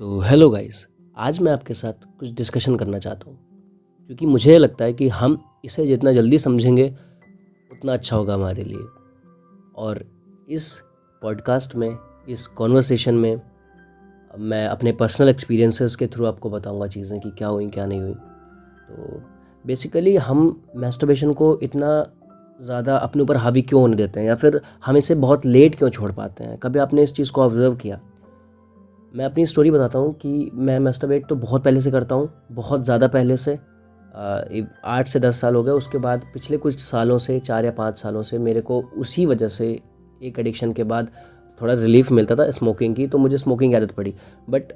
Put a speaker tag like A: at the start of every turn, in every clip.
A: तो hello guys, आज मैं आपके साथ कुछ डिस्कशन करना चाहता हूँ क्योंकि मुझे लगता है कि हम इसे जितना जल्दी समझेंगे उतना अच्छा होगा हमारे लिए। और इस पॉडकास्ट में, इस कॉन्वर्सेशन में मैं अपने पर्सनल एक्सपीरियंसेस के थ्रू आपको बताऊंगा चीज़ें कि क्या हुई क्या नहीं हुई। तो बेसिकली हम मैस्टरबेशन को इतना ज़्यादा अपने ऊपर हावी क्यों होने देते हैं, या फिर हम इसे बहुत लेट क्यों छोड़ पाते हैं। कभी आपने इस चीज़ को ऑब्जर्व किया? मैं अपनी स्टोरी बताता हूँ कि मैं मैस्टरबेट तो बहुत पहले से करता हूँ, बहुत ज़्यादा पहले से। 8 से 10 साल हो गए। उसके बाद पिछले कुछ सालों से, 4 या 5 सालों से मेरे को उसी वजह से एक एडिक्शन के बाद थोड़ा रिलीफ मिलता था स्मोकिंग की, तो मुझे स्मोकिंग की आदत पड़ी। बट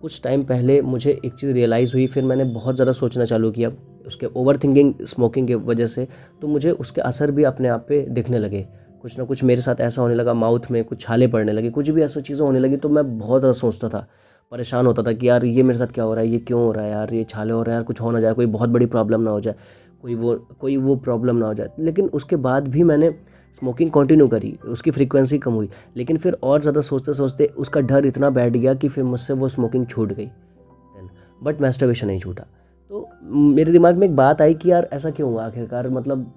A: कुछ टाइम पहले मुझे एक चीज़ रियलाइज़ हुई, फिर मैंने बहुत ज़्यादा सोचना चालू किया उसके ओवर थिंकिंग स्मोकिंग की वजह से। तो मुझे उसके असर भी अपने आप पे दिखने लगे। कुछ ना कुछ मेरे साथ ऐसा होने लगा, माउथ में कुछ छाले पड़ने लगे, कुछ भी ऐसी चीज़ें होने लगी। तो मैं बहुत ज़्यादा सोचता था, परेशान होता था कि यार ये मेरे साथ क्या हो रहा है, ये क्यों हो रहा है यार, ये छाले हो रहे हैं यार, कुछ हो ना जाए, कोई बहुत बड़ी प्रॉब्लम ना हो जाए, कोई वो प्रॉब्लम ना हो जाए। लेकिन उसके बाद भी मैंने स्मोकिंग कंटिन्यू करी, उसकी फ्रीक्वेंसी कम हुई। लेकिन फिर और ज़्यादा सोचते सोचते उसका डर इतना बैठ गया कि फिर मुझसे वो स्मोकिंग छूट गई। बट मैस्टरबेशन नहीं छूटा। तो मेरे दिमाग में एक बात आई कि यार ऐसा क्यों हुआ आखिरकार, मतलब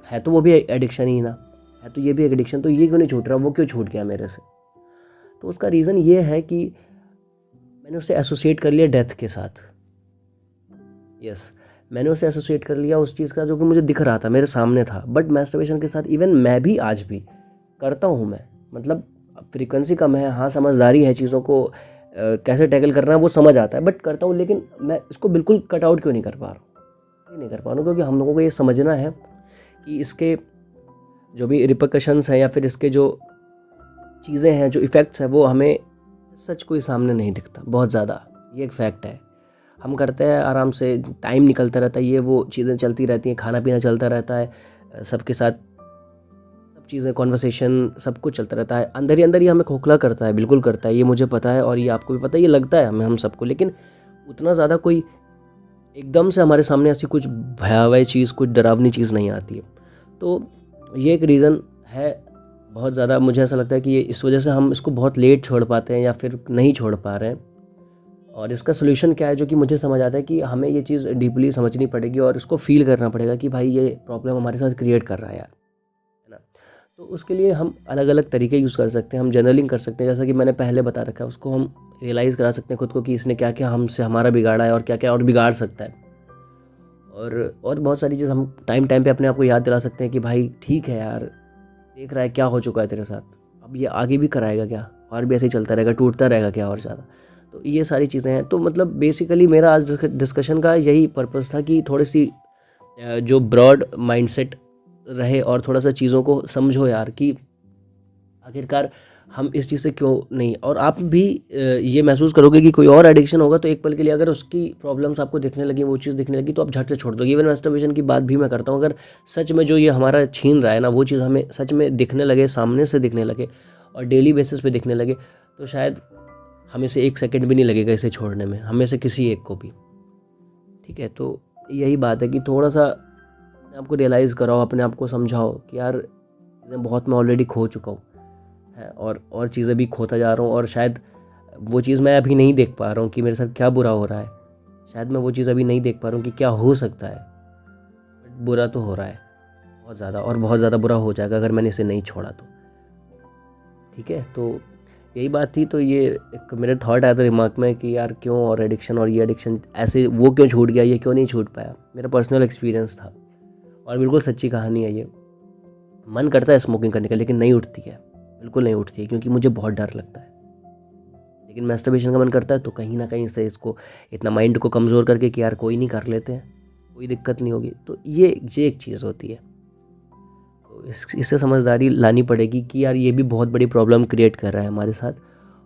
A: है तो वो भी एडिक्शन ही ना, है तो ये भी एक एडिक्शन, तो ये क्यों नहीं छूट रहा, वो क्यों छूट गया मेरे से। तो उसका रीज़न ये है कि मैंने उसे एसोसिएट कर लिया डेथ के साथ। यस, मैंने उसे एसोसिएट कर लिया उस चीज़ का जो कि मुझे दिख रहा था, मेरे सामने था। बट मैस्टरबेशन के साथ इवन मैं भी आज भी करता हूँ। मैं मतलब फ्रीक्वेंसी कम है, हाँ, समझदारी है, चीज़ों को कैसे टैकल करना है वो समझ आता है, बट करता हूँ। लेकिन मैं इसको बिल्कुल कट आउट क्यों नहीं कर पा रहा हूँ, नहीं कर पा रहा हूँ, क्योंकि हम लोगों को ये समझना है कि इसके जो भी रिperकशंस हैं या फिर इसके जो चीज़ें हैं, जो इफ़ेक्ट्स हैं, वो हमें सच कोई सामने नहीं दिखता बहुत ज़्यादा। ये एक फैक्ट है। हम करते हैं आराम से, टाइम निकलता रहता है, ये वो चीज़ें चलती रहती हैं, खाना पीना चलता रहता है, सबके साथ सब चीज़ें, कॉन्वर्सेशन, सब कुछ चलता रहता है। अंदर ही हमें खोखला करता है, बिल्कुल करता है, ये मुझे पता है और ये आपको भी पता है, ये लगता है हमें, हम सबको। लेकिन उतना ज़्यादा कोई एकदम से हमारे सामने ऐसी कुछ भयावह चीज़, कुछ डरावनी चीज़ नहीं आती है। तो ये एक रीज़न है बहुत ज़्यादा। मुझे ऐसा लगता है कि ये इस वजह से हम इसको बहुत लेट छोड़ पाते हैं या फिर नहीं छोड़ पा रहे हैं। और इसका सोल्यूशन क्या है, जो कि मुझे समझ आता है कि हमें ये चीज़ डीपली समझनी पड़ेगी और इसको फील करना पड़ेगा कि भाई ये प्रॉब्लम हमारे साथ क्रिएट कर रहा है यार, है ना। तो उसके लिए हम अलग अलग तरीके यूज़ कर सकते हैं। हम जर्नलिंग कर सकते हैं, जैसा कि मैंने पहले बता रखा है। उसको हम रियलाइज़ करा सकते हैं खुद को कि इसने क्या क्या हमसे हमारा बिगाड़ा है और क्या क्या और बिगाड़ सकता है। और बहुत सारी चीज़ हम टाइम टाइम पे अपने आप को याद दिला सकते हैं कि भाई ठीक है यार, देख रहा है क्या हो चुका है तेरे साथ, अब ये आगे भी कराएगा क्या, और भी ऐसे ही चलता रहेगा, टूटता रहेगा क्या और ज़्यादा। तो ये सारी चीज़ें हैं। तो मतलब बेसिकली मेरा आज डिस्कशन का यही पर्पस था कि थोड़ी सी जो ब्रॉड माइंडसेट रहे और थोड़ा सा चीज़ों को समझो यार कि आखिरकार हम इस चीज़ से क्यों नहीं। और आप भी ये महसूस करोगे कि कोई और एडिक्शन होगा तो एक पल के लिए अगर उसकी प्रॉब्लम्स आपको दिखने लगी, वो चीज़ दिखने लगी, तो आप झट से छोड़ दोगे। इवन मैस्टरबेशन की बात भी मैं करता हूँ, अगर सच में जो ये हमारा छीन रहा है ना, वो चीज़ हमें सच में दिखने लगे, सामने से दिखने लगे और डेली बेसिस पे दिखने लगे, तो शायद हमें से 1 सेकंड भी नहीं लगेगा इसे छोड़ने में, हमें से किसी एक को भी। ठीक है, तो यही बात है कि थोड़ा सा अपने आप को रियलाइज़ कराओ, अपने आप को समझाओ कि यार चीज़ें बहुत मैं ऑलरेडी खो चुका हूँ है, और चीज़ें भी खोता जा रहा हूँ। और शायद वो चीज़ मैं अभी नहीं देख पा रहा हूँ कि मेरे साथ क्या बुरा हो रहा है। शायद मैं वो चीज़ अभी नहीं देख पा रहा हूँ कि क्या हो सकता है, बट बुरा तो हो रहा है बहुत ज़्यादा, और बहुत ज़्यादा बुरा हो जाएगा अगर मैंने इसे नहीं छोड़ा तो। ठीक है, तो यही बात थी। तो ये एक मेरे थॉट आया था दिमाग में कि यार क्यों, और एडिक्शन, और ये एडिक्शन ऐसे वो क्यों छूट गया, ये क्यों नहीं छूट पाया। मेरा पर्सनल एक्सपीरियंस था और बिल्कुल सच्ची कहानी है ये। मन करता है स्मोकिंग करने का, लेकिन नहीं उठती है, बिल्कुल नहीं उठती है, क्योंकि मुझे बहुत डर लगता है। लेकिन मैस्टरबेशन का मन करता है तो कहीं ना कहीं से इसको इतना माइंड को कमज़ोर करके कि यार कोई नहीं, कर लेते हैं, कोई दिक्कत नहीं होगी। तो ये एक चीज़ होती है। तो इससे समझदारी लानी पड़ेगी कि यार ये भी बहुत बड़ी प्रॉब्लम क्रिएट कर रहा है हमारे साथ,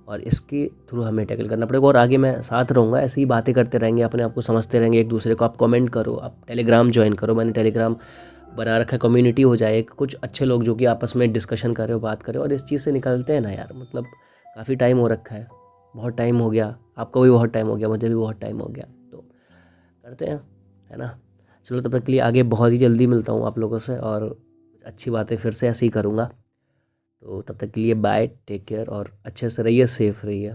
A: और इसके थ्रू हमें टैकल करना पड़ेगा। और आगे मैं साथ रहूँगा, ऐसे ही बातें करते रहेंगे, अपने आप को समझते रहेंगे एक दूसरे को। आप कमेंट करो, आप टेलीग्राम ज्वाइन करो, मैंने टेलीग्राम बना रखा है, कम्युनिटी हो जाए कुछ अच्छे लोग जो कि आपस में डिस्कशन कर रहे हो, बात कर रहे हो, और इस चीज़ से निकलते हैं ना यार। मतलब काफ़ी टाइम हो रखा है, बहुत टाइम हो गया, आपको भी बहुत टाइम हो गया, मुझे भी बहुत टाइम हो गया। तो करते हैं, है ना। चलो, तब तक के लिए आगे बहुत ही जल्दी मिलता हूँ आप लोगों से, और अच्छी बातें फिर से ऐसे ही करूँगा। तो तब तक के लिए बाय, टेक केयर, और अच्छे से रहिए, सेफ रहिए।